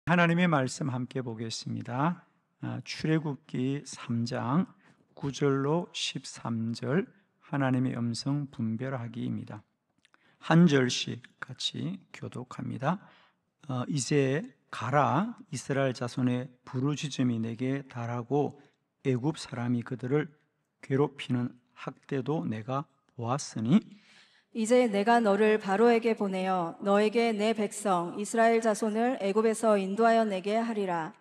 하나님의 말씀 함께 보겠습니다. 출애굽기 3장 9절로 13절 하나님의 음성 분별하기입니다. 한 절씩 같이 교독합니다. 이제 가라, 이스라엘 자손의 부르짖음이 내게 달하고 애굽 사람이 그들을 괴롭히는 학대도 내가 보았으니 이제 내가 너를 바로에게 보내어 너에게 내 백성 이스라엘 자손을 애굽에서 인도하여 내게 하리라.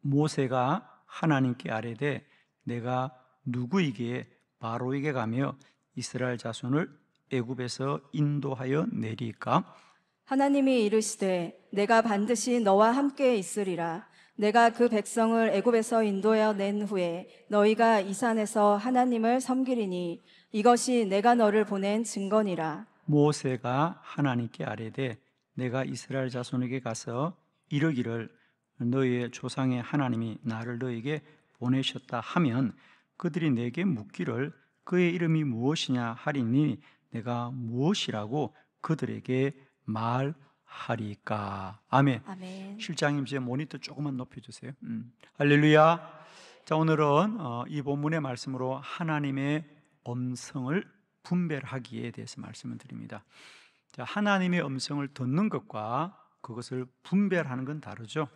모세가 하나님께 아뢰되 내가 누구에게 바로에게 가며 이스라엘 자손을 애굽에서 인도하여 내리까? 하나님이 이르시되 내가 반드시 너와 함께 있으리라. 내가 그 백성을 애굽에서 인도하여 낸 후에 너희가 이 산에서 하나님을 섬기리니 이것이 내가 너를 보낸 증거니라. 모세가 하나님께 아뢰되 내가 이스라엘 자손에게 가서 이르기를 너희의 조상의 하나님이 나를 너희에게 보내셨다 하면 그들이 내게 묻기를 그의 이름이 무엇이냐 하리니 내가 무엇이라고 그들에게 말하리까? 아멘. 아멘. 실장님 제 모니터 조금만 높여주세요. 할렐루야. 자, 오늘은 이 본문의 말씀으로 하나님의 음성을 분별하기에 대해서 말씀을 드립니다. 자, 하나님의 음성을 듣는 것과 그것을 분별하는 건 다르죠.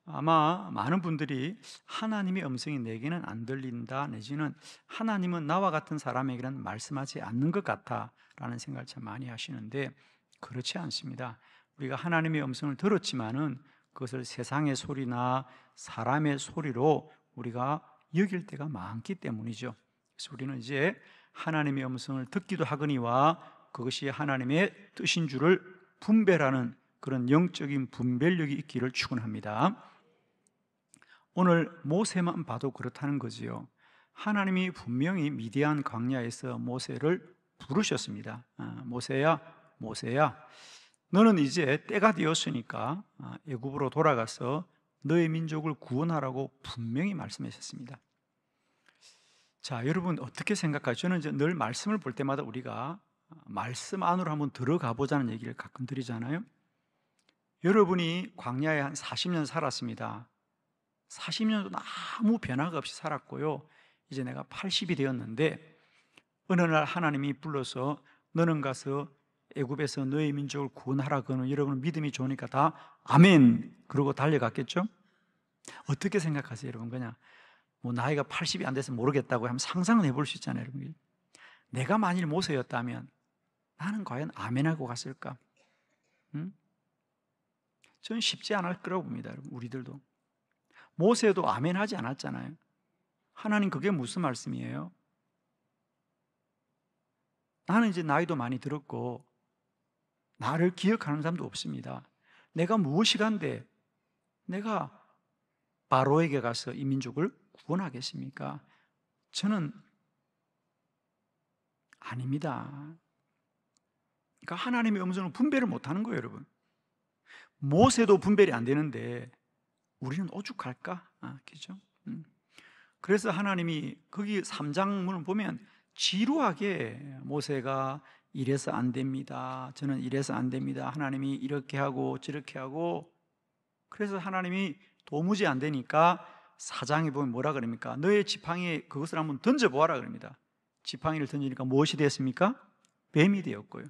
아마 많은 분들이 하나님의 음성이 내게는 안 들린다, 내지는 하나님은 나와 같은 사람에게는 말씀하지 않는 것 같아 라는 생각을 참 많이 하시는데 그렇지 않습니다. 우리가 하나님의 음성을 들었지만은 그것을 세상의 소리나 사람의 소리로 우리가 여길 때가 많기 때문이죠. 그래서 우리는 이제 하나님의 음성을 듣기도 하거니와 그것이 하나님의 뜻인 줄을 분별하는 그런 영적인 분별력이 있기를 축원합니다. 오늘 모세만 봐도 그렇다는 거지요. 하나님이 분명히 미디안 광야에서 모세를 부르셨습니다. 모세야, 모세야, 너는 이제 때가 되었으니까 애굽으로 돌아가서 너의 민족을 구원하라고 분명히 말씀하셨습니다. 자, 여러분 어떻게 생각하죠? 저는 이제 늘 말씀을 볼 때마다 우리가 말씀 안으로 한번 들어가 보자는 얘기를 가끔 드리잖아요. 여러분이 광야에 한 40년 살았습니다. 40년도 아무 변화가 없이 살았고요. 이제 내가 80이 되었는데 어느 날 하나님이 불러서 너는 가서 애굽에서 너의 민족을 구원하라 그러면 여러분은 믿음이 좋으니까 다 아멘 그러고 달려갔겠죠? 어떻게 생각하세요, 여러분? 그냥 뭐 나이가 80이 안 돼서 모르겠다고 하면 상상은 해볼 수 있잖아요, 여러분. 내가 만일 모세였다면 나는 과연 아멘하고 갔을까? 저는 쉽지 않을 거라고 봅니다, 여러분. 우리들도 모세도 아멘하지 않았잖아요. 하나님 그게 무슨 말씀이에요? 나는 이제 나이도 많이 들었고 나를 기억하는 사람도 없습니다. 내가 무엇이간데 내가 바로에게 가서 이 민족을 구원하겠습니까? 저는 아닙니다. 그러니까 하나님의 음성을 분별을 못하는 거예요, 여러분. 모세도 분별이 안 되는데 우리는 오죽할까? 그죠? 그래서 하나님이 거기 3장문을 보면 지루하게 모세가 이래서 안 됩니다. 저는 이래서 안 됩니다. 하나님이 이렇게 하고 저렇게 하고 그래서 하나님이 도무지 안 되니까 4장에 보면 뭐라 그럽니까? 너의 지팡이에 그것을 한번 던져보아라 그럽니다. 지팡이를 던지니까 무엇이 되었습니까? 뱀이 되었고요.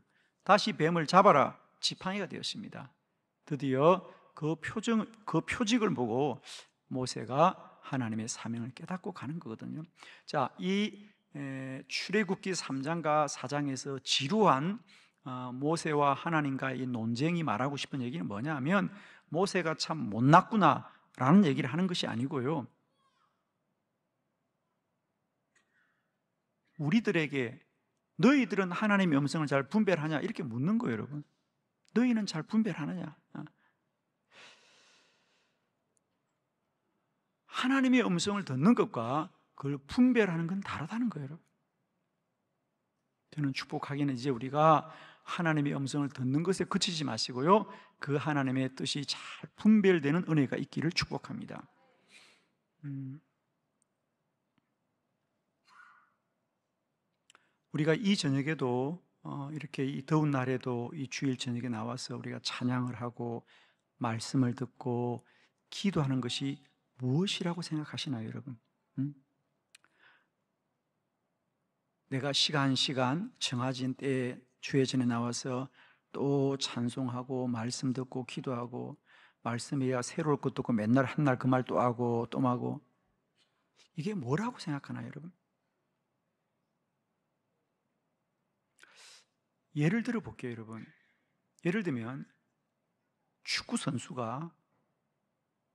다시 뱀을 잡아라. 지팡이가 되었습니다. 드디어 그 표직을 보고 모세가 하나님의 사명을 깨닫고 가는 거거든요. 자, 이 출애굽기 3장과 4장에서 지루한 모세와 하나님과의 이 논쟁이 말하고 싶은 얘기는 뭐냐 하면 모세가 참 못났구나 라는 얘기를 하는 것이 아니고요, 우리들에게 너희들은 하나님의 음성을 잘 분별하냐 이렇게 묻는 거예요, 여러분. 너희는 잘 분별하느냐? 하나님의 음성을 듣는 것과 그걸 분별하는 건 다르다는 거예요, 여러분. 저는 축복하기는 이제 우리가 하나님의 음성을 듣는 것에 그치지 마시고요, 그 하나님의 뜻이 잘 분별되는 은혜가 있기를 축복합니다. 우리가 이 저녁에도 이렇게 이 더운 날에도 이 주일 저녁에 나와서 우리가 찬양을 하고 말씀을 듣고 기도하는 것이 무엇이라고 생각하시나요, 여러분? 내가 시간 정해진 때에 주의 전에 나와서 또 찬송하고 말씀 듣고 기도하고 말씀이야 새로울 것도 없고 맨날 한날 그 말 또 하고 또 하고, 이게 뭐라고 생각하나요, 여러분? 예를 들어 볼게요, 여러분. 예를 들면 축구 선수가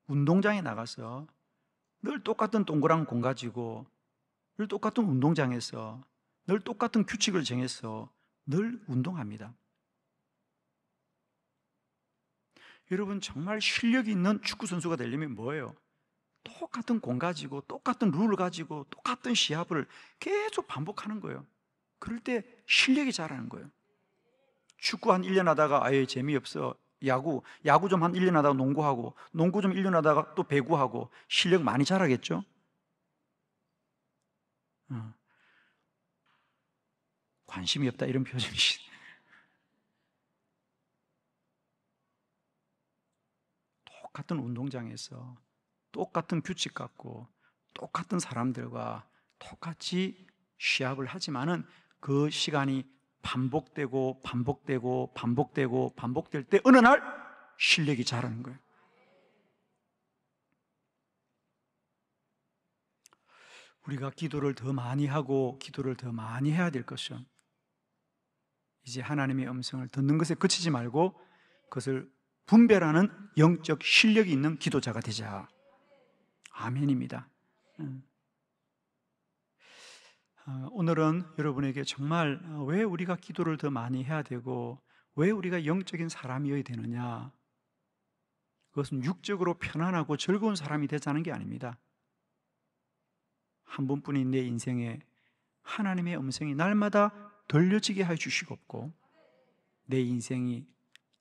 운동장에 나가서 늘 똑같은 동그란 공 가지고 늘 똑같은 운동장에서 늘 똑같은 규칙을 정해서 늘 운동합니다. 여러분, 정말 실력이 있는 축구 선수가 되려면 뭐예요? 똑같은 공 가지고 똑같은 룰을 가지고 똑같은 시합을 계속 반복하는 거예요. 그럴 때 실력이 자라는 거예요. 축구 한 1년 하다가 아예 재미없어, 야구 좀 한 1년 하다가 농구하고, 농구 좀 1년 하다가 또 배구하고, 실력 많이 자라겠죠? 관심이 없다 이런 표정이시. 똑같은 운동장에서 똑같은 규칙 갖고 똑같은 사람들과 똑같이 시합을 하지만은 그 시간이 반복될 때 어느 날 실력이 자라는 거예요. 우리가 기도를 더 많이 하고 기도를 더 많이 해야 될 것은, 이제 하나님의 음성을 듣는 것에 그치지 말고 그것을 분별하는 영적 실력이 있는 기도자가 되자. 아멘입니다. 오늘은 여러분에게 정말 왜 우리가 기도를 더 많이 해야 되고 왜 우리가 영적인 사람이어야 되느냐, 그것은 육적으로 편안하고 즐거운 사람이 되자는 게 아닙니다. 한 분뿐인 내 인생에 하나님의 음성이 날마다 들려지게 해 주시옵고, 내 인생이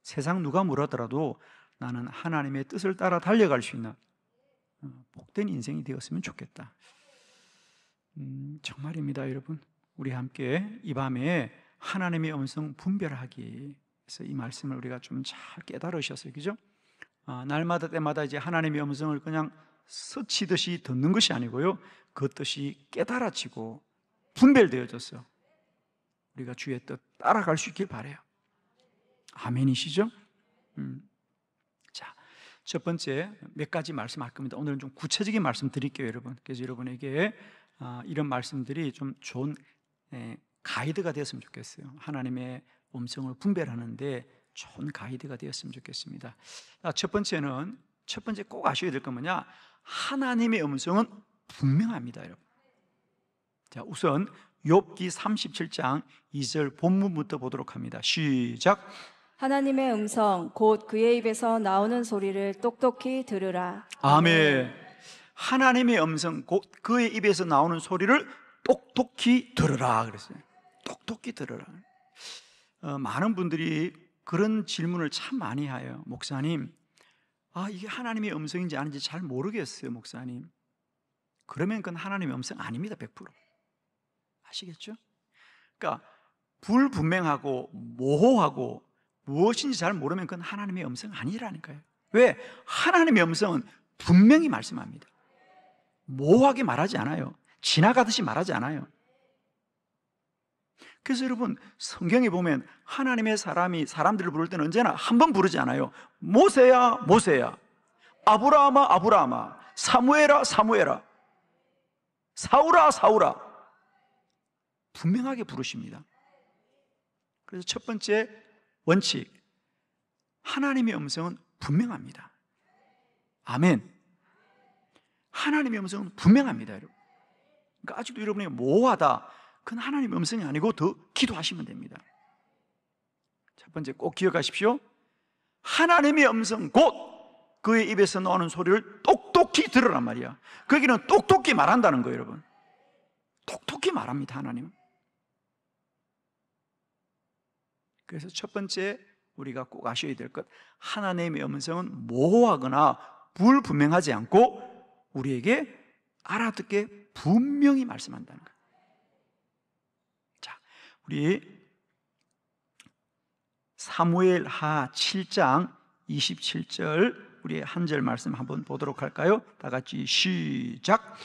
세상 누가 뭐라더라도 나는 하나님의 뜻을 따라 달려갈 수 있는 복된 인생이 되었으면 좋겠다. 정말입니다, 여러분. 우리 함께 이 밤에 하나님의 음성 분별하기 위해서 이 말씀을 우리가 좀 잘 깨달으셨어요, 그죠? 날마다 때마다 이제 하나님의 음성을 그냥 스치듯이 듣는 것이 아니고요, 그 뜻이 깨달아지고 분별되어져서 우리가 주의 뜻 따라갈 수 있길 바라요. 아멘이시죠? 자, 첫 번째 몇 가지 말씀할 겁니다. 오늘은 좀 구체적인 말씀 드릴게요, 여러분. 그래서 여러분에게 이런 말씀들이 좀 좋은 가이드가 되었으면 좋겠어요. 하나님의 음성을 분별하는데 좋은 가이드가 되었으면 좋겠습니다. 첫 번째 꼭 아셔야 될 건 뭐냐? 하나님의 음성은 분명합니다, 여러분. 자, 우선 욥기 37장 2절 본문부터 보도록 합니다. 시작. 하나님의 음성 곧 그의 입에서 나오는 소리를 똑똑히 들으라. 아멘. 하나님의 음성 곧 그의 입에서 나오는 소리를 똑똑히 들으라 그랬어요. 똑똑히 들으라. 많은 분들이 그런 질문을 참 많이 해요. 목사님, 이게 하나님의 음성인지 아닌지 잘 모르겠어요, 목사님. 그러면 그건 하나님의 음성 아닙니다, 100%. 아시겠죠? 그러니까 불분명하고 모호하고 무엇인지 잘 모르면 그건 하나님의 음성 아니라니까요. 왜? 하나님의 음성은 분명히 말씀합니다. 모호하게 말하지 않아요. 지나가듯이 말하지 않아요. 그래서 여러분, 성경에 보면 하나님의 사람들을 부를 때는 언제나 한 번 부르지 않아요. 모세야, 모세야, 아브라함아, 아브라함아, 사무엘아, 사무엘아, 사울아, 사울아, 분명하게 부르십니다. 그래서 첫 번째 원칙, 하나님의 음성은 분명합니다. 아멘. 하나님의 음성은 분명합니다, 여러분. 그러니까 아직도 여러분이 모호하다, 그건 하나님의 음성이 아니고 더 기도하시면 됩니다. 첫 번째 꼭 기억하십시오. 하나님의 음성 곧 그의 입에서 나오는 소리를 똑똑히 들으란 말이야. 거기는 똑똑히 말한다는 거예요, 여러분. 똑똑히 말합니다, 하나님은. 그래서 첫 번째 우리가 꼭 아셔야 될 것, 하나님의 음성은 모호하거나 불분명하지 않고 우리에게 알아듣게 분명히 말씀한다는 거예요. 자, 우리 사무엘하 7장 27절 우리 한 절 말씀 한번 보도록 할까요? 다 같이 시작.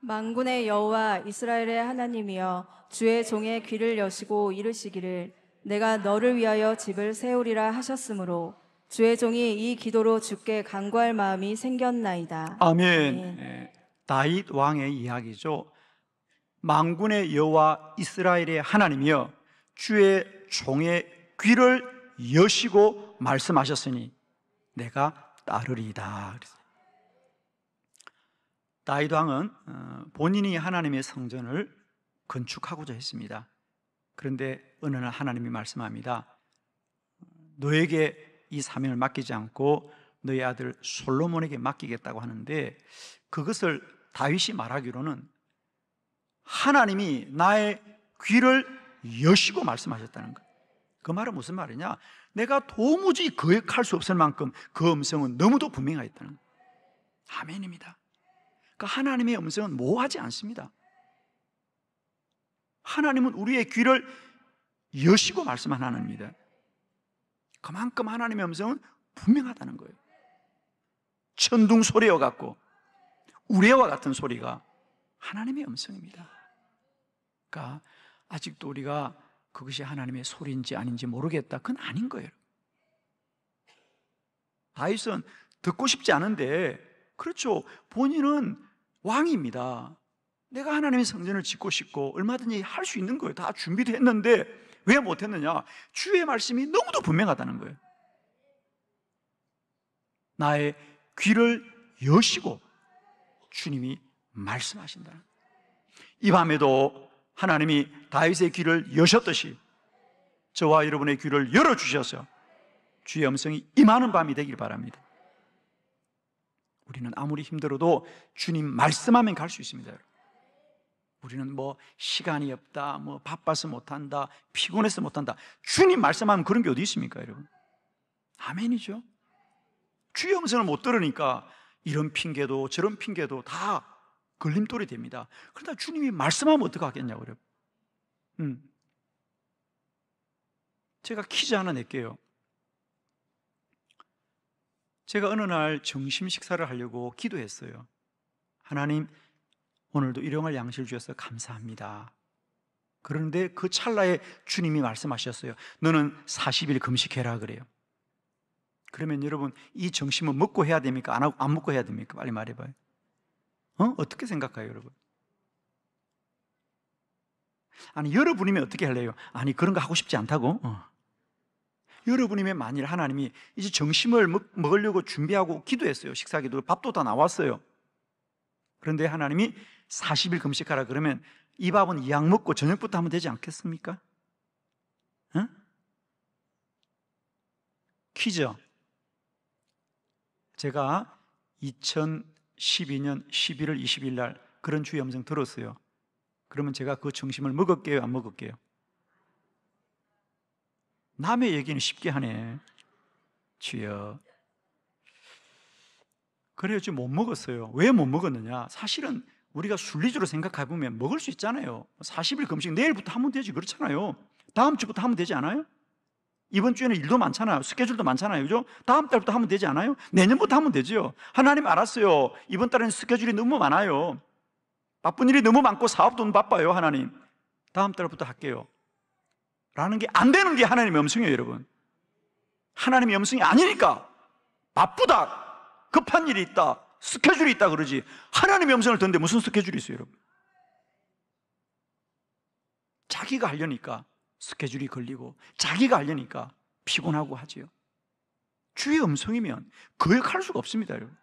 만군의 여호와 이스라엘의 하나님이여 주의 종의 귀를 여시고 이르시기를 내가 너를 위하여 집을 세우리라 하셨으므로 주의 종이 이 기도로 주께 간구할 마음이 생겼나이다. 아멘. 아멘. 예, 다윗 왕의 이야기죠. 만군의 여호와 이스라엘의 하나님이여 주의 종의 귀를 여시고 말씀하셨으니 내가 따르리이다. 다윗 왕은 본인이 하나님의 성전을 건축하고자 했습니다. 그런데 어느 날 하나님이 말씀합니다. 너에게 이 사명을 맡기지 않고 너희 아들 솔로몬에게 맡기겠다고 하는데, 그것을 다윗이 말하기로는 하나님이 나의 귀를 여시고 말씀하셨다는 거예요. 그 말은 무슨 말이냐? 내가 도무지 거역할 수 없을 만큼 그 음성은 너무도 분명하였다는 거예요. 아멘입니다. 그러니까 하나님의 음성은 모호하지 않습니다. 하나님은 우리의 귀를 여시고 말씀하는 하나님입니다. 그만큼 하나님의 음성은 분명하다는 거예요. 천둥 소리와 같고 우레와 같은 소리가 하나님의 음성입니다. 그러니까 아직도 우리가 그것이 하나님의 소리인지 아닌지 모르겠다, 그건 아닌 거예요. 다윗은 듣고 싶지 않은데, 그렇죠, 본인은 왕입니다. 내가 하나님의 성전을 짓고 싶고 얼마든지 할 수 있는 거예요. 다 준비도 했는데 왜 못했느냐? 주의 말씀이 너무도 분명하다는 거예요. 나의 귀를 여시고 주님이 말씀하신다. 이 밤에도 하나님이 다윗의 귀를 여셨듯이 저와 여러분의 귀를 열어주셔서 주의 음성이 임하는 밤이 되길 바랍니다. 우리는 아무리 힘들어도 주님 말씀하면 갈 수 있습니다. 우리는 뭐 시간이 없다, 뭐 바빠서 못한다, 피곤해서 못한다. 주님 말씀하면 그런 게 어디 있습니까, 여러분? 아멘이죠. 주의 음성을 못 들으니까 이런 핑계도 저런 핑계도 다 걸림돌이 됩니다. 그러나 주님이 말씀하면 어떡하겠냐고, 여러분. 제가 퀴즈 하나 낼게요. 제가 어느 날 점심 식사를 하려고 기도했어요. 하나님, 오늘도 일용할 양식을 주셔서 감사합니다. 그런데 그 찰나에 주님이 말씀하셨어요. 너는 40일 금식해라 그래요. 그러면 여러분, 이 점심은 먹고 해야 됩니까? 안 먹고 해야 됩니까? 빨리 말해봐요. 어떻게 생각해요, 여러분? 아니, 여러분이면 어떻게 할래요? 아니, 그런 거 하고 싶지 않다고? 여러분이면 만일 하나님이 이제 점심을 먹으려고 준비하고 기도했어요. 식사기도, 밥도 다 나왔어요. 그런데 하나님이 40일 금식하라 그러면 이 밥은 이왕 먹고 저녁부터 하면 되지 않겠습니까? 퀴즈. 제가 2012년 11월 20일 날 그런 주의 음성 들었어요. 그러면 제가 그 점심을 먹을게요, 안 먹을게요? 남의 얘기는 쉽게 하네. 주여. 그래가지고 못 먹었어요. 왜 못 먹었느냐? 사실은 우리가 순리적으로 생각해보면 먹을 수 있잖아요. 40일 금식 내일부터 하면 되지, 그렇잖아요. 다음 주부터 하면 되지 않아요? 이번 주에는 일도 많잖아요. 스케줄도 많잖아요. 그죠? 다음 달부터 하면 되지 않아요? 내년부터 하면 되죠. 하나님 알았어요. 이번 달에는 스케줄이 너무 많아요. 바쁜 일이 너무 많고 사업도 너무 바빠요. 하나님, 다음 달부터 할게요 라는 게 안 되는 게 하나님의 음성이에요, 여러분. 하나님의 음성이 아니니까 바쁘다, 급한 일이 있다, 스케줄이 있다 그러지, 하나님의 음성을 듣는데 무슨 스케줄이 있어요, 여러분? 자기가 하려니까 스케줄이 걸리고 자기가 하려니까 피곤하고 하지요. 주의 음성이면 거역할 수가 없습니다, 여러분.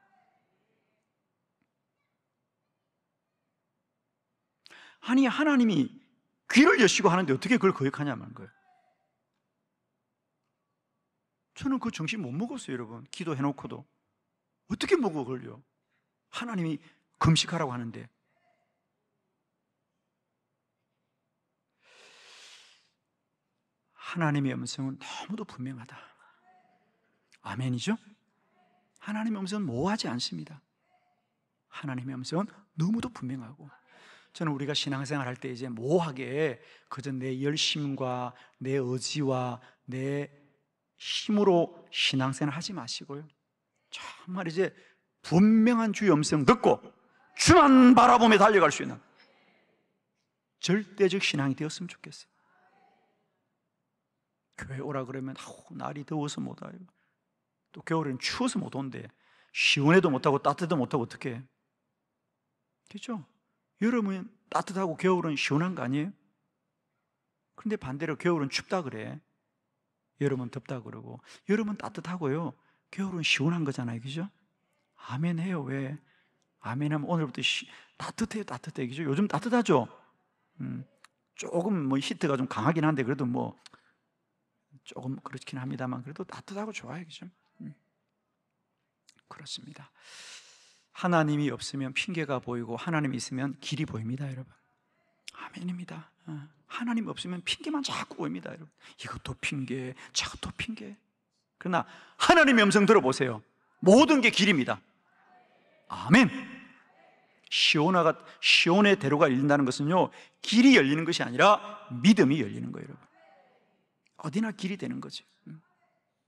아니, 하나님이 귀를 여시고 하는데 어떻게 그걸 거역하냐는 거예요. 저는 그 정신 못 먹었어요, 여러분. 기도해놓고도 어떻게 먹어 걸려? 하나님이 금식하라고 하는데. 하나님의 음성은 너무도 분명하다. 아멘이죠? 하나님의 음성은 모호하지 않습니다. 하나님의 음성은 너무도 분명하고, 저는 우리가 신앙생활 할 때 이제 모호하게 그저 내 열심과 내 의지와 내 힘으로 신앙생활 하지 마시고요, 정말 이제 분명한 주의 음성 듣고 주만 바라보며 달려갈 수 있는 절대적 신앙이 되었으면 좋겠어요. 교회 오라 그러면 날이 더워서 못 와요. 또 겨울에는 추워서 못 온대. 시원해도 못하고 따뜻해도 못하고 어떻게 해? 그렇죠? 여름은 따뜻하고 겨울은 시원한 거 아니에요? 그런데 반대로 겨울은 춥다 그래. 여름은 덥다 그러고, 여름은 따뜻하고요, 겨울은 시원한 거잖아요. 그죠? 아멘 해요. 왜? 아멘 하면 오늘부터 따뜻해요. 따뜻해. 그죠? 요즘 따뜻하죠? 조금 뭐 히트가 좀 강하긴 한데 그래도 뭐 조금 그렇긴 합니다만 그래도 따뜻하고 좋아요. 그죠? 그렇습니다. 하나님이 없으면 핑계가 보이고 하나님이 있으면 길이 보입니다, 여러분. 아멘입니다. 하나님 없으면 핑계만 자꾸 보입니다, 여러분. 이것도 핑계, 저것도 핑계. 그러나 하나님의 음성 들어보세요. 모든 게 길입니다. 아멘. 시온의 대로가 열린다는 것은요, 길이 열리는 것이 아니라 믿음이 열리는 거예요, 여러분. 어디나 길이 되는 거죠.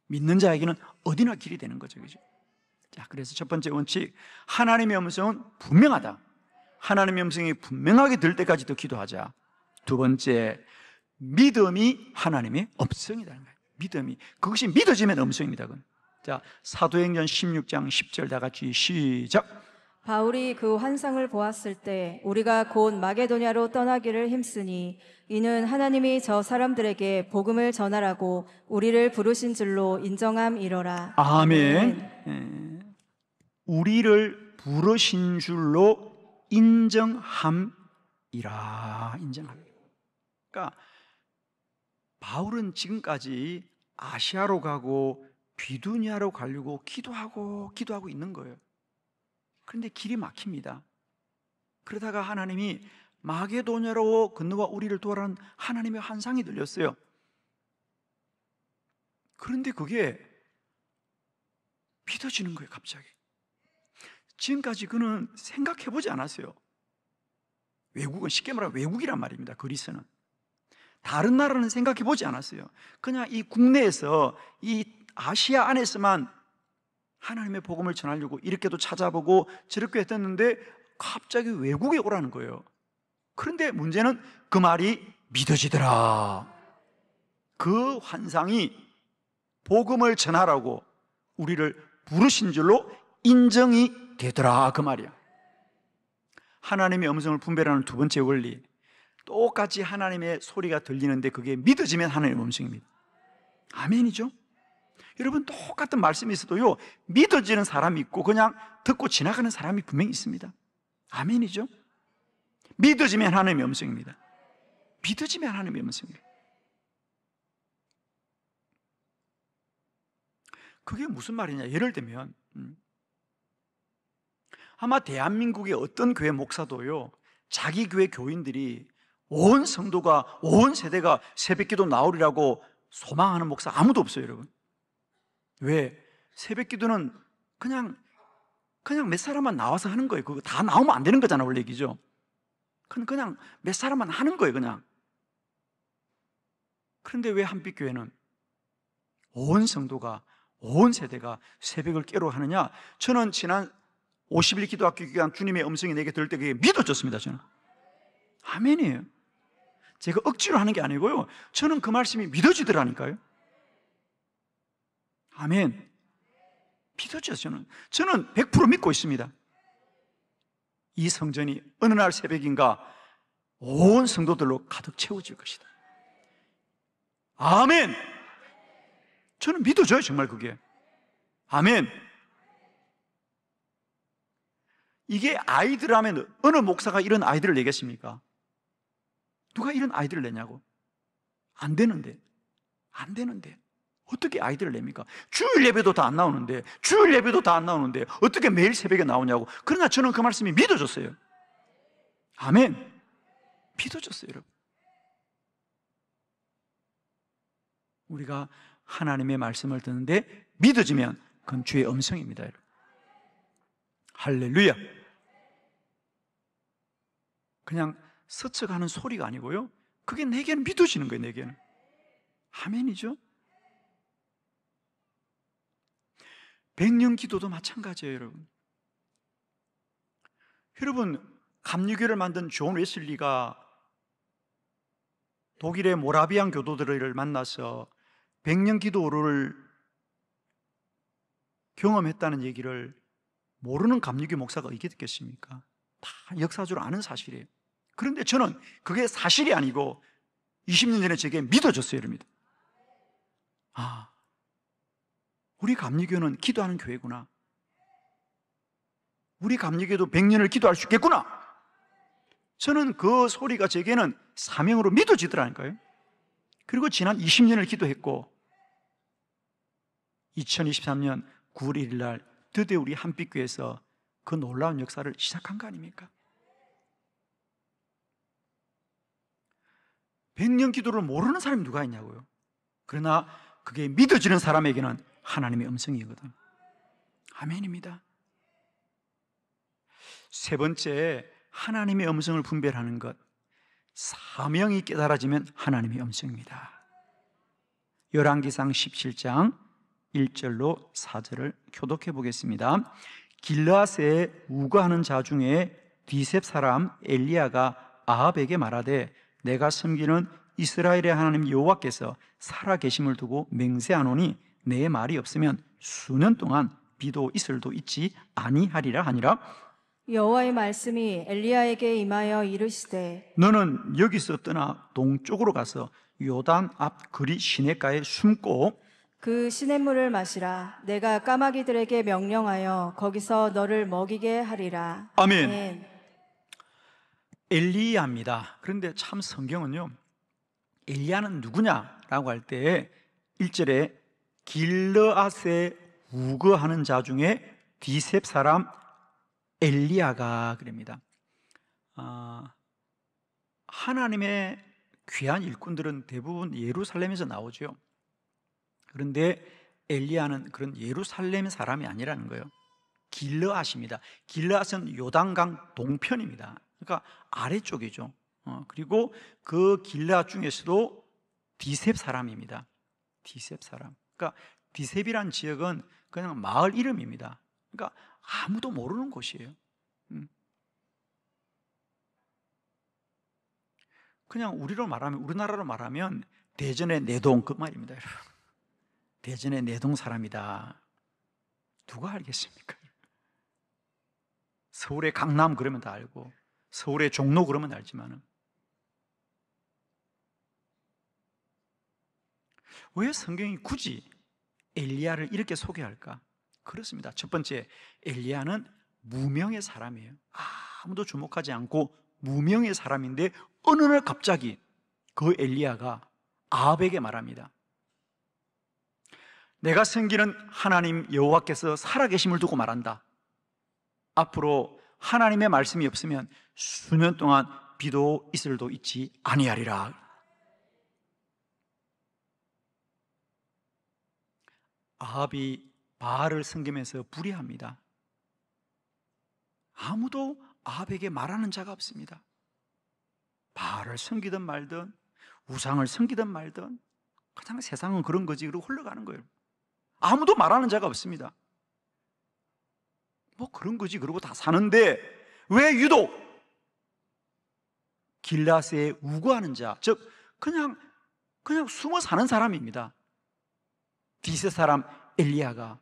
믿는 자에게는 어디나 길이 되는 거죠. 그죠? 자, 그래서 첫 번째 원칙, 하나님의 음성은 분명하다. 하나님의 음성이 분명하게 들 때까지 더 기도하자. 두 번째, 믿음이 하나님의 음성이라는 거예요. 믿음이, 그것이 믿어지면 음성입니다. 그건. 자, 사도행전 16장 10절 다 같이 시작. 바울이 그 환상을 보았을 때 우리가 곧 마게도냐로 떠나기를 힘쓰니 이는 하나님이 저 사람들에게 복음을 전하라고 우리를 부르신 줄로 인정함이로라. 아멘. 우리를 부르신 줄로 인정함이라. 인정합니다. 그러니까 바울은 지금까지 아시아로 가고 비두니아로 가려고 기도하고 있는 거예요. 그런데 길이 막힙니다. 그러다가 하나님이 마게도냐로 건너와 우리를 도와라는 하나님의 환상이 들렸어요. 그런데 그게 믿어지는 거예요, 갑자기. 지금까지 그는 생각해보지 않았어요. 외국은 쉽게 말하면 외국이란 말입니다. 그리스는 다른 나라는 생각해보지 않았어요. 그냥 이 국내에서, 이 아시아 안에서만 하나님의 복음을 전하려고 이렇게도 찾아보고 저렇게 했었는데 갑자기 외국에 오라는 거예요. 그런데 문제는 그 말이 믿어지더라. 그 환상이 복음을 전하라고 우리를 부르신 줄로 인정이 되더라, 그 말이야. 하나님의 음성을 분별하는 두 번째 원리, 똑같이 하나님의 소리가 들리는데 그게 믿어지면 하나님의 음성입니다. 아멘이죠? 여러분, 똑같은 말씀이 있어도요, 믿어지는 사람이 있고 그냥 듣고 지나가는 사람이 분명히 있습니다. 아멘이죠? 믿어지면 하나님의 음성입니다. 믿어지면 하나님의 음성입니다. 그게 무슨 말이냐? 예를 들면 아마 대한민국의 어떤 교회 목사도요, 자기 교회 교인들이 온 성도가, 온 세대가 새벽기도 나오리라고 소망하는 목사 아무도 없어요, 여러분. 왜? 새벽기도는 그냥 몇 사람만 나와서 하는 거예요. 그거 다 나오면 안 되는 거잖아, 원래 얘기죠. 그냥 몇 사람만 하는 거예요, 그냥. 그런데 왜 한빛교회는 온 성도가, 온 세대가 새벽을 깨러 하느냐? 저는 지난 50일 기도학교 기간 주님의 음성이 내게 들을 때 그게 믿어졌습니다, 저는. 아멘이에요. 제가 억지로 하는 게 아니고요, 저는 그 말씀이 믿어지더라니까요. 아멘. 믿어져요. 저는 100% 믿고 있습니다. 이 성전이 어느 날 새벽인가 온 성도들로 가득 채워질 것이다. 아멘. 저는 믿어져요, 정말 그게. 아멘. 이게 아이들하면 어느 목사가 이런 아이들을 내겠습니까? 누가 이런 아이들을 내냐고. 안 되는데 어떻게 아이들을 냅니까? 주일 예배도 다 안 나오는데, 어떻게 매일 새벽에 나오냐고. 그러나 저는 그 말씀이 믿어졌어요. 아멘. 믿어졌어요, 여러분. 우리가 하나님의 말씀을 듣는데 믿어지면 그건 주의 음성입니다, 여러분. 할렐루야. 그냥 스쳐가는 소리가 아니고요, 그게 내게는 믿어지는 거예요, 내게는. 아멘이죠? 백년 기도도 마찬가지예요, 여러분. 여러분, 감리교를 만든 존 웨슬리가 독일의 모라비안 교도들을 만나서 백년 기도를 경험했다는 얘기를 모르는 감리교 목사가 어떻게 듣겠습니까? 다 역사적으로 아는 사실이에요. 그런데 저는 그게 사실이 아니고 20년 전에 제게 믿어졌어요, 여러분. 아, 우리 감리교는 기도하는 교회구나. 우리 감리교도 100년을 기도할 수 있겠구나. 저는 그 소리가 제게는 사명으로 믿어지더라니까요. 그리고 지난 20년을 기도했고 2023년 9월 1일 날 드디어 우리 한빛교회에서 그 놀라운 역사를 시작한 거 아닙니까? 100년 기도를 모르는 사람이 누가 있냐고요. 그러나 그게 믿어지는 사람에게는 하나님의 음성이거든. 아멘입니다. 세 번째, 하나님의 음성을 분별하는 것, 사명이 깨달아지면 하나님의 음성입니다. 열왕기상 17장 1절로 4절을 교독해 보겠습니다. 길르앗에 우거하는 자 중에 디셉 사람 엘리야가 아합에게 말하되 내가 섬기는 이스라엘의 하나님 여호와께서 살아 계심을 두고 맹세하노니 내 말이 없으면 수년 동안 비도 이슬도 있지 아니하리라 하니라. 여호와의 말씀이 엘리야에게 임하여 이르시되 너는 여기서 떠나 동쪽으로 가서 요단 앞 그리 시냇가에 숨고 그 시냇물을 마시라. 내가 까마귀들에게 명령하여 거기서 너를 먹이게 하리라. 아멘. 엘리야입니다. 그런데 참 성경은요, 엘리야는 누구냐라고 할 때 1절에 길르앗에 우거하는 자 중에 디셉 사람 엘리야가 그럽니다. 하나님의 귀한 일꾼들은 대부분 예루살렘에서 나오죠. 그런데 엘리야는 그런 예루살렘 사람이 아니라는 거예요. 길르앗입니다. 길르앗은 요단강 동편입니다. 그러니까 아래쪽이죠. 그리고 그 길르앗 중에서도 디셉 사람입니다. 디셉 사람. 그러니까 디셉이란 지역은 그냥 마을 이름입니다. 그러니까 아무도 모르는 곳이에요. 그냥 우리나라로 말하면 대전의 내동 그 말입니다, 여러분. 대전의 내동 사람이다. 누가 알겠습니까? 서울의 강남 그러면 다 알고 서울의 종로 그러면 알지만은 왜 성경이 굳이 엘리야를 이렇게 소개할까? 그렇습니다. 첫 번째, 엘리야는 무명의 사람이에요. 아무도 주목하지 않고 무명의 사람인데 어느 날 갑자기 그 엘리야가 아합에게 말합니다. 내가 섬기는 하나님 여호와께서 살아계심을 두고 말한다. 앞으로 하나님의 말씀이 없으면 수년 동안 비도 이슬도 있지 아니하리라. 아합이 바알을 섬기면서 불의합니다. 아무도 아합에게 말하는 자가 없습니다. 바알을 섬기든 말든 우상을 섬기든 말든 그냥 세상은 그런 거지 그러고 흘러가는 거예요. 아무도 말하는 자가 없습니다. 뭐 그런 거지 그러고 다 사는데 왜 유독 길르앗에 우거하는 자, 즉 그냥 숨어 사는 사람입니다. 디셉 사람 엘리야가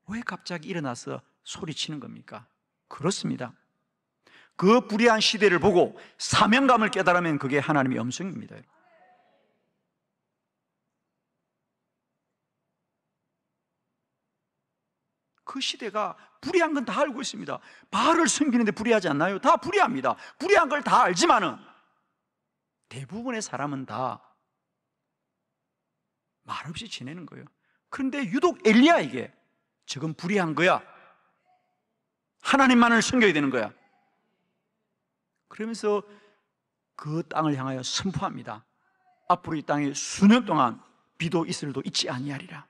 왜 갑자기 일어나서 소리치는 겁니까? 그렇습니다. 그 불의한 시대를 보고 사명감을 깨달으면 그게 하나님의 음성입니다. 그 시대가 불의한 건 다 알고 있습니다. 바알을 섬기는데 불의하지 않나요? 다 불의합니다. 불의한 걸 다 알지만은 대부분의 사람은 다 말없이 지내는 거예요. 그런데 유독 엘리야에게 저건 불의한 거야. 하나님만을 섬겨야 되는 거야. 그러면서 그 땅을 향하여 선포합니다. 앞으로 이 땅에 수년 동안 비도 이슬도 있지 아니하리라.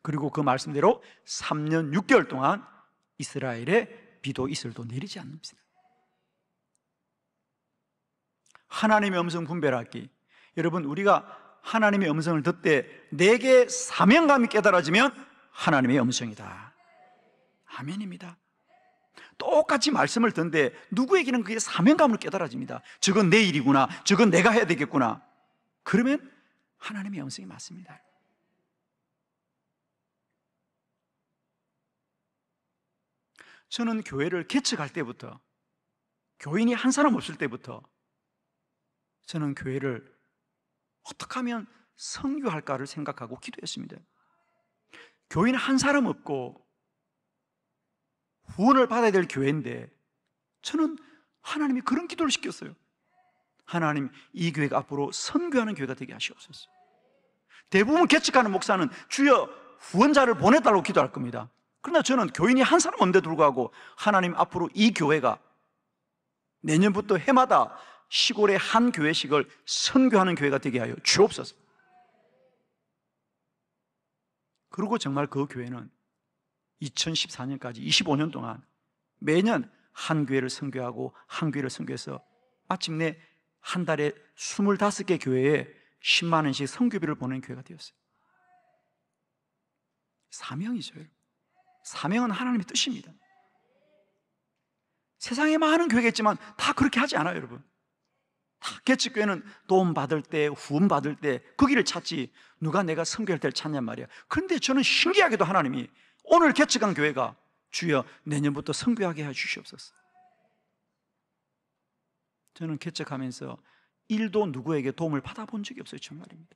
그리고 그 말씀대로 3년 6개월 동안 이스라엘에 비도 이슬도 내리지 않습니다. 하나님의 음성 분별하기. 여러분, 우리가 하나님의 음성을 듣되 내게 사명감이 깨달아지면 하나님의 음성이다. 아멘입니다. 똑같이 말씀을 듣는데 누구에게는 그게 사명감으로 깨달아집니다. 저건 내 일이구나, 저건 내가 해야 되겠구나. 그러면 하나님의 음성이 맞습니다. 저는 교회를 개척할 때부터, 교인이 한 사람 없을 때부터 저는 교회를 어떻게 하면 선교할까를 생각하고 기도했습니다. 교인 한 사람 없고 후원을 받아야 될 교회인데 저는 하나님이 그런 기도를 시켰어요. 하나님, 이 교회가 앞으로 선교하는 교회가 되게 하시옵소서. 대부분 개척하는 목사는 주여 후원자를 보내달라고 기도할 겁니다. 그러나 저는 교인이 한 사람 없는데 불구하고 하나님, 앞으로 이 교회가 내년부터 해마다 시골의 한 교회씩을 선교하는 교회가 되게 하여 주옵소서. 그리고 정말 그 교회는 2014년까지 25년 동안 매년 한 교회를 선교하고 한 교회를 선교해서 마침내 한 달에 25개 교회에 10만 원씩 선교비를 보내는 교회가 되었어요. 사명이죠. 사명은 하나님의 뜻입니다. 세상에 많은 교회가 있지만 다 그렇게 하지 않아요, 여러분. 다 개척교회는 도움 받을 때, 후원 받을 때 그 길을 찾지, 누가 내가 선교할 때를 찾냔 말이야. 그런데 저는 신기하게도 하나님이 오늘 개척한 교회가 주여 내년부터 선교하게 해 주시옵소서. 저는 개척하면서 일도 누구에게 도움을 받아본 적이 없어요. 정말입니다.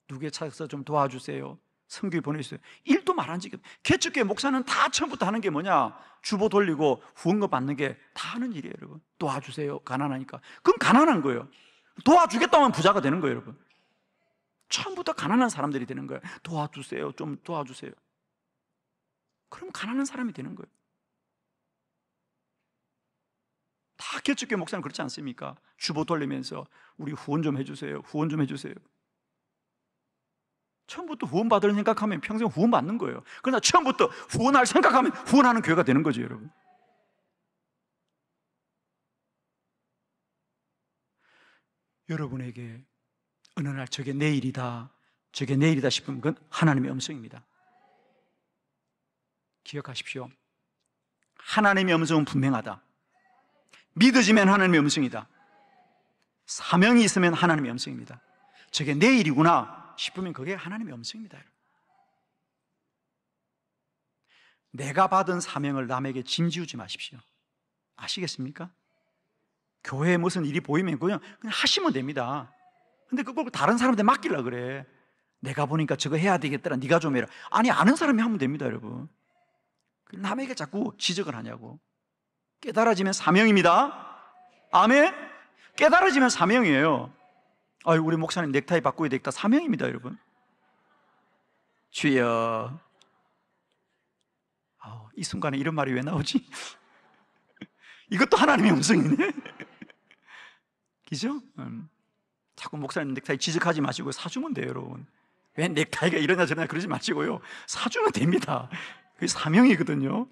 누구에 찾아서 좀 도와주세요, 선교에 보내주세요, 일도 말한 적이 없어요. 개척교회 목사는 다 처음부터 하는 게 뭐냐? 주보 돌리고 후원금 받는 게 다 하는 일이에요. 여러분, 도와주세요, 가난하니까. 그럼 가난한 거예요. 도와주겠다면 부자가 되는 거예요. 여러분, 처음부터 가난한 사람들이 되는 거예요. 도와주세요, 좀 도와주세요. 그럼 가난한 사람이 되는 거예요. 다 개척교회 목사는 그렇지 않습니까? 주보 돌리면서 우리 후원 좀 해주세요, 후원 좀 해주세요. 처음부터 후원 받을 생각하면 평생 후원 받는 거예요. 그러나 처음부터 후원할 생각하면 후원하는 교회가 되는 거죠, 여러분. 여러분에게 어느 날 저게 내 일이다, 저게 내 일이다 싶은 건 하나님의 음성입니다. 기억하십시오. 하나님의 음성은 분명하다. 믿어지면 하나님의 음성이다. 사명이 있으면 하나님의 음성입니다. 저게 내 일이구나 싶으면 그게 하나님의 음성입니다. 내가 받은 사명을 남에게 짐지우지 마십시오. 아시겠습니까? 교회에 무슨 일이 보이면 그냥 하시면 됩니다. 근데 그걸 다른 사람한테 맡기려고 그래. 내가 보니까 저거 해야 되겠더라, 네가 좀 해라. 아니, 아는 사람이 하면 됩니다, 여러분. 남에게 자꾸 지적을 하냐고. 깨달아지면 사명입니다. 아멘. 깨달아지면 사명이에요. 아유, 우리 목사님 넥타이 바꿔야 되겠다. 사명입니다, 여러분. 주여. 이 순간에 이런 말이 왜 나오지? 이것도 하나님의 음성이네. 그죠? 자꾸 목사님 넥타이 지적하지 마시고 사주면 돼요, 여러분. 왜 넥타이가 이러냐 저러냐 그러지 마시고요, 사주면 됩니다. 그게 사명이거든요.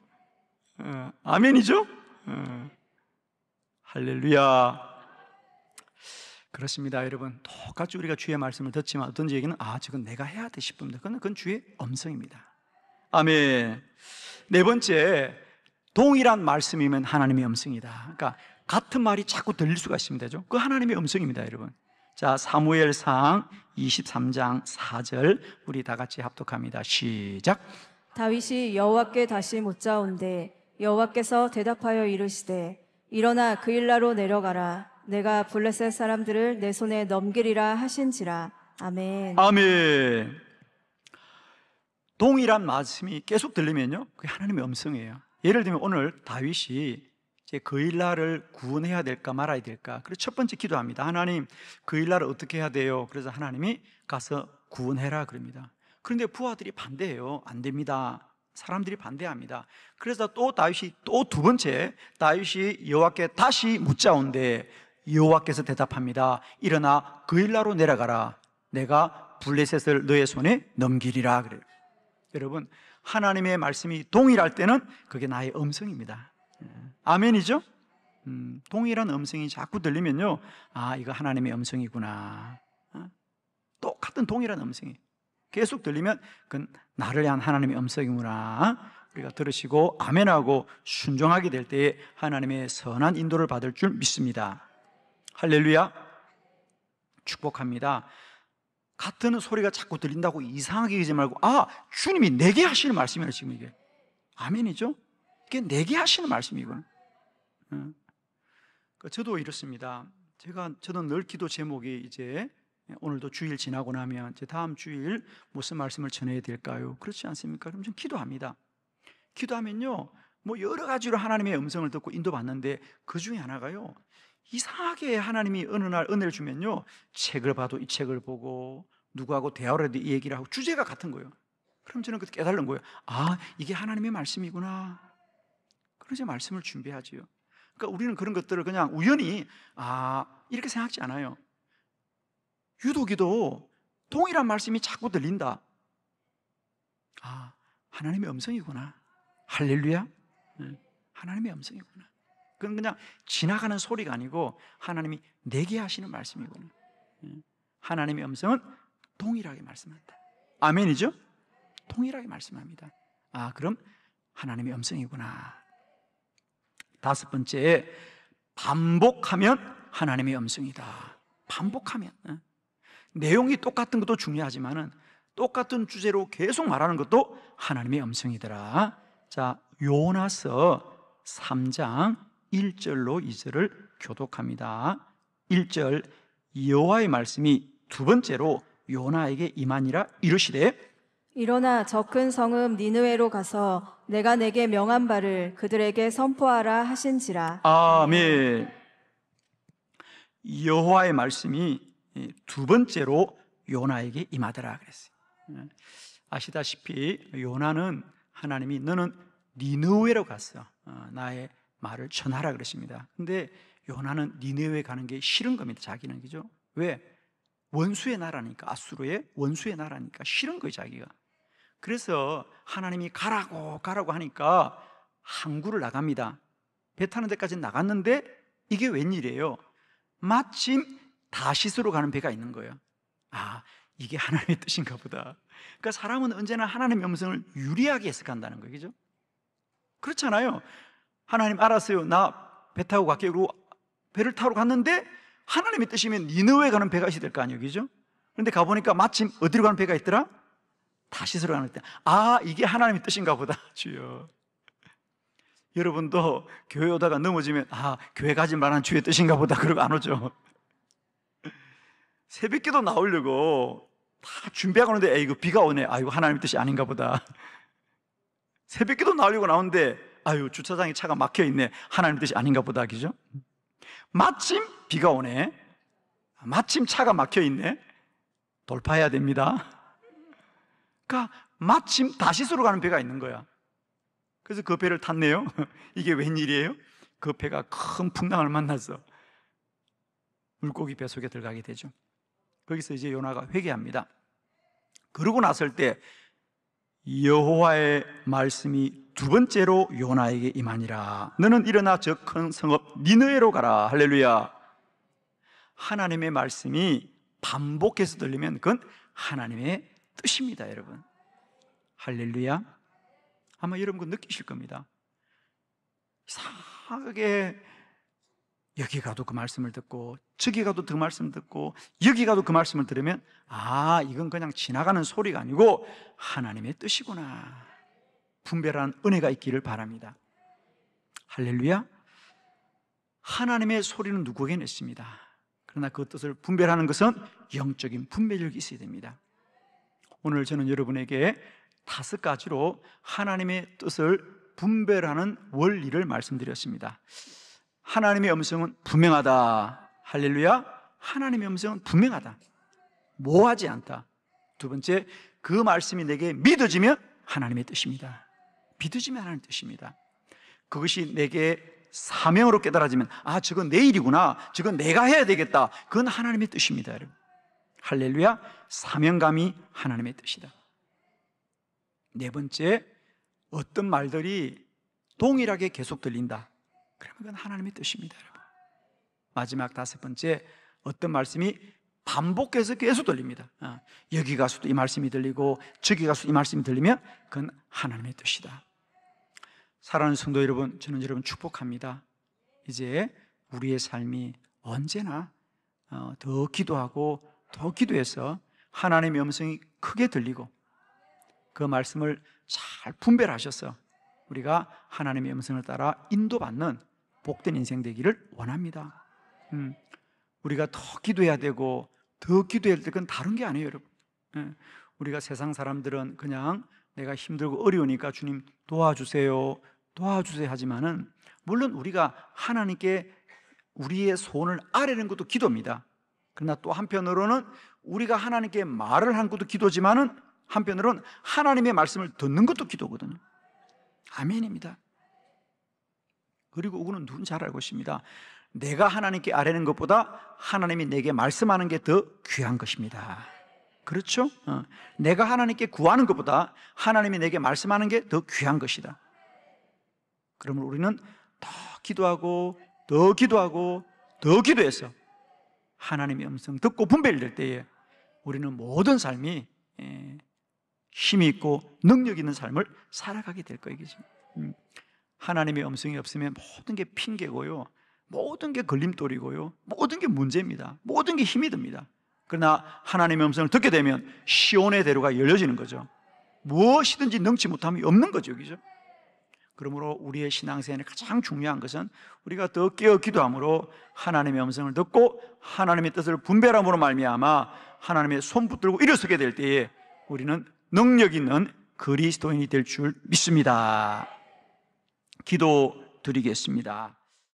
아멘이죠? 할렐루야. 그렇습니다, 여러분. 똑같이 우리가 주의 말씀을 듣지만 어떤지 얘기는 저건 내가 해야 돼 싶습니다. 그건 주의 음성입니다. 아멘. 네 번째, 동일한 말씀이면 하나님의 음성이다. 그러니까 같은 말이 자꾸 들릴 수가 있습니다. 그 하나님의 음성입니다, 여러분. 자, 사무엘상 23장 4절 우리 다 같이 합독합니다. 시작. 다윗이 여호와께 다시 묻자온대 여호와께서 대답하여 이르시되 일어나 그일라로 내려가라. 내가 블레셋 사람들을 내 손에 넘기리라 하신지라. 아멘. 아멘. 동일한 말씀이 계속 들리면요, 그게 하나님의 음성이에요. 예를 들면 오늘 다윗이 이제 그일라를 구원해야 될까 말아야 될까. 그래서 첫 번째 기도합니다. 하나님, 그일라를 어떻게 해야 돼요? 그래서 하나님이 가서 구원해라 그럽니다. 그런데 부하들이 반대해요. 안 됩니다. 사람들이 반대합니다. 그래서 또 다윗이 또 두 번째, 다윗이 여호와께 다시 묻자온데 여호와께서 대답합니다. 일어나 그일라로 내려가라. 내가 블레셋을 너의 손에 넘기리라 그래요. 여러분, 하나님의 말씀이 동일할 때는 그게 나의 음성입니다. 아멘이죠? 동일한 음성이 자꾸 들리면요, 이거 하나님의 음성이구나. 똑같은 동일한 음성이 계속 들리면 그건 나를 향한 하나님의 음성이구나, 우리가 들으시고 아멘하고 순종하게 될 때에 하나님의 선한 인도를 받을 줄 믿습니다. 할렐루야. 축복합니다. 같은 소리가 자꾸 들린다고 이상하게 여기지 말고, 아, 주님이 내게 하시는 말씀이에요. 지금 이게 아멘이죠? 이게 내게 하시는 말씀이구나. 저도 이렇습니다. 저도 늘 기도 제목이 이제 오늘도 주일 지나고 나면 이제 다음 주일 무슨 말씀을 전해야 될까요? 그렇지 않습니까? 그럼 좀 기도합니다. 기도하면요, 뭐 여러 가지로 하나님의 음성을 듣고 인도받는데 그 중에 하나가요, 이상하게 하나님이 어느 날 은혜를 주면요, 책을 봐도 이 책을 보고 누구하고 대화를 해도 이 얘기를 하고 주제가 같은 거예요. 그럼 저는 그때 깨달은 거예요. 아, 이게 하나님의 말씀이구나. 그래서 말씀을 준비하지요. 그러니까 우리는 그런 것들을 그냥 우연히 이렇게 생각하지 않아요. 유독이도 동일한 말씀이 자꾸 들린다. 아, 하나님의 음성이구나. 할렐루야. 하나님의 음성이구나. 그건 그냥 지나가는 소리가 아니고 하나님이 내게 하시는 말씀이구나. 하나님의 음성은 동일하게 말씀한다. 아멘이죠? 동일하게 말씀합니다. 그럼 하나님의 음성이구나. 다섯 번째, 반복하면 하나님의 음성이다. 반복하면. 내용이 똑같은 것도 중요하지만은 똑같은 주제로 계속 말하는 것도 하나님의 음성이더라. 자, 요나서 3장 1절로 2절을 교독합니다. 1절, 여호와의 말씀이 두 번째로 요나에게 임하니라 이르시되, 일어나 저 큰 성읍 니느웨로 가서 내가 내게 명한 바를 그들에게 선포하라 하신지라. 아멘. 여호와의 말씀이 두 번째로 요나에게 임하더라 그랬어요. 아시다시피 요나는 하나님이 너는 니느웨로 갔어, 나의 말을 전하라 그랬습니다. 근데 요나는 니느웨 가는 게 싫은 겁니다. 자기는. 그죠? 왜? 원수의 나라니까, 아수르의 원수의 나라니까 싫은 거예요, 자기가. 그래서 하나님이 가라고 하니까 항구를 나갑니다. 배 타는 데까지 나갔는데 이게 웬일이에요? 마침 다시스로 가는 배가 있는 거예요. 이게 하나님의 뜻인가 보다. 그러니까 사람은 언제나 하나님의 음성을 유리하게 해석한다는 거예요. 그죠? 그렇잖아요. 하나님 알았어요, 나 배 타고 갈게요. 그리고 배를 타러 갔는데 하나님의 뜻이면 니느웨 가는 배가 있어야 될 거 아니에요. 그죠? 그런데 가보니까 마침 어디로 가는 배가 있더라? 다시스로 가는 때, 이게 하나님의 뜻인가 보다. 주여. 여러분도 교회 오다가 넘어지면 교회 가지 말라는 주의 뜻인가 보다 그러고 안 오죠. 새벽기도 나오려고 다 준비하고 오는데 이거 비가 오네. 이거 하나님의 뜻이 아닌가 보다. 새벽기도 나오려고 나오는데 주차장에 차가 막혀 있네. 하나님의 뜻이 아닌가 보다. 그죠? 마침 비가 오네. 마침 차가 막혀 있네. 돌파해야 됩니다. 그러니까 마침 다시스로 가는 배가 있는 거야. 그래서 그 배를 탔네요. 이게 웬일이에요? 그 배가 큰 풍랑을 만나서 물고기 배 속에 들어가게 되죠. 거기서 이제 요나가 회개합니다. 그러고 났을 때 여호와의 말씀이 두 번째로 요나에게 임하니라. 너는 일어나 저 큰 성읍 니느웨로 가라. 할렐루야. 하나님의 말씀이 반복해서 들리면 그건 하나님의 뜻입니다, 여러분. 할렐루야. 아마 여러분 그 느끼실 겁니다. 이상하게 여기 가도 그 말씀을 듣고 저기 가도 그 말씀을 듣고 여기 가도 그 말씀을 들으면 이건 그냥 지나가는 소리가 아니고 하나님의 뜻이구나. 분별하는 은혜가 있기를 바랍니다. 할렐루야. 하나님의 소리는 누구에게나 있습니다. 그러나 그 뜻을 분별하는 것은 영적인 분별력이 있어야 됩니다. 오늘 저는 여러분에게 5가지로 하나님의 뜻을 분별하는 원리를 말씀드렸습니다. 하나님의 음성은 분명하다. 할렐루야. 하나님의 음성은 분명하다. 모호하지 않다. 두 번째, 그 말씀이 내게 믿어지면 하나님의 뜻입니다. 믿어지면 하나님의 뜻입니다. 그것이 내게 사명으로 깨달아지면 저건 내 일이구나, 저건 내가 해야 되겠다, 그건 하나님의 뜻입니다, 여러분. 할렐루야. 사명감이 하나님의 뜻이다. 네 번째, 어떤 말들이 동일하게 계속 들린다. 그러면 그건 하나님의 뜻입니다, 여러분. 마지막 5번째, 어떤 말씀이 반복해서 계속 들립니다. 여기 가서도 이 말씀이 들리고 저기 가서도 이 말씀이 들리면 그건 하나님의 뜻이다. 사랑하는 성도 여러분, 저는 여러분 축복합니다. 이제 우리의 삶이 언제나 더 기도하고 더 기도해서 하나님의 음성이 크게 들리고 그 말씀을 잘 분별하셔서 우리가 하나님의 음성을 따라 인도받는 복된 인생 되기를 원합니다. 우리가 더 기도해야 되고 더 기도해야 될 건 다른 게 아니에요, 여러분. 우리가 세상 사람들은 그냥 내가 힘들고 어려우니까 주님 도와주세요, 도와주세요 하지만은 물론 우리가 하나님께 우리의 소원을 아뢰는 것도 기도입니다. 그러나 또 한편으로는 우리가 하나님께 말을 하는 것도 기도지만은 한편으로는 하나님의 말씀을 듣는 것도 기도거든요. 아멘입니다. 그리고 그거는 누군 잘 알고 있습니다. 내가 하나님께 아뢰는 것보다 하나님이 내게 말씀하는 게 더 귀한 것입니다. 그렇죠? 내가 하나님께 구하는 것보다 하나님이 내게 말씀하는 게 더 귀한 것이다. 그러면 우리는 더 기도하고 더 기도하고 더 기도해서 하나님의 음성 듣고 분별될 때에 우리는 모든 삶이 힘이 있고 능력 있는 삶을 살아가게 될 거예요. 하나님의 음성이 없으면 모든 게 핑계고요, 모든 게 걸림돌이고요, 모든 게 문제입니다. 모든 게 힘이 듭니다. 그러나 하나님의 음성을 듣게 되면 시온의 대로가 열려지는 거죠. 무엇이든지 능치 못함이 없는 거죠, 그죠? 그러므로 우리의 신앙생활에 가장 중요한 것은 우리가 더 깨어 기도함으로 하나님의 음성을 듣고 하나님의 뜻을 분별함으로 말미암아 하나님의 손 붙들고 일어서게 될 때에 우리는 능력 있는 그리스도인이 될 줄 믿습니다. 기도 드리겠습니다.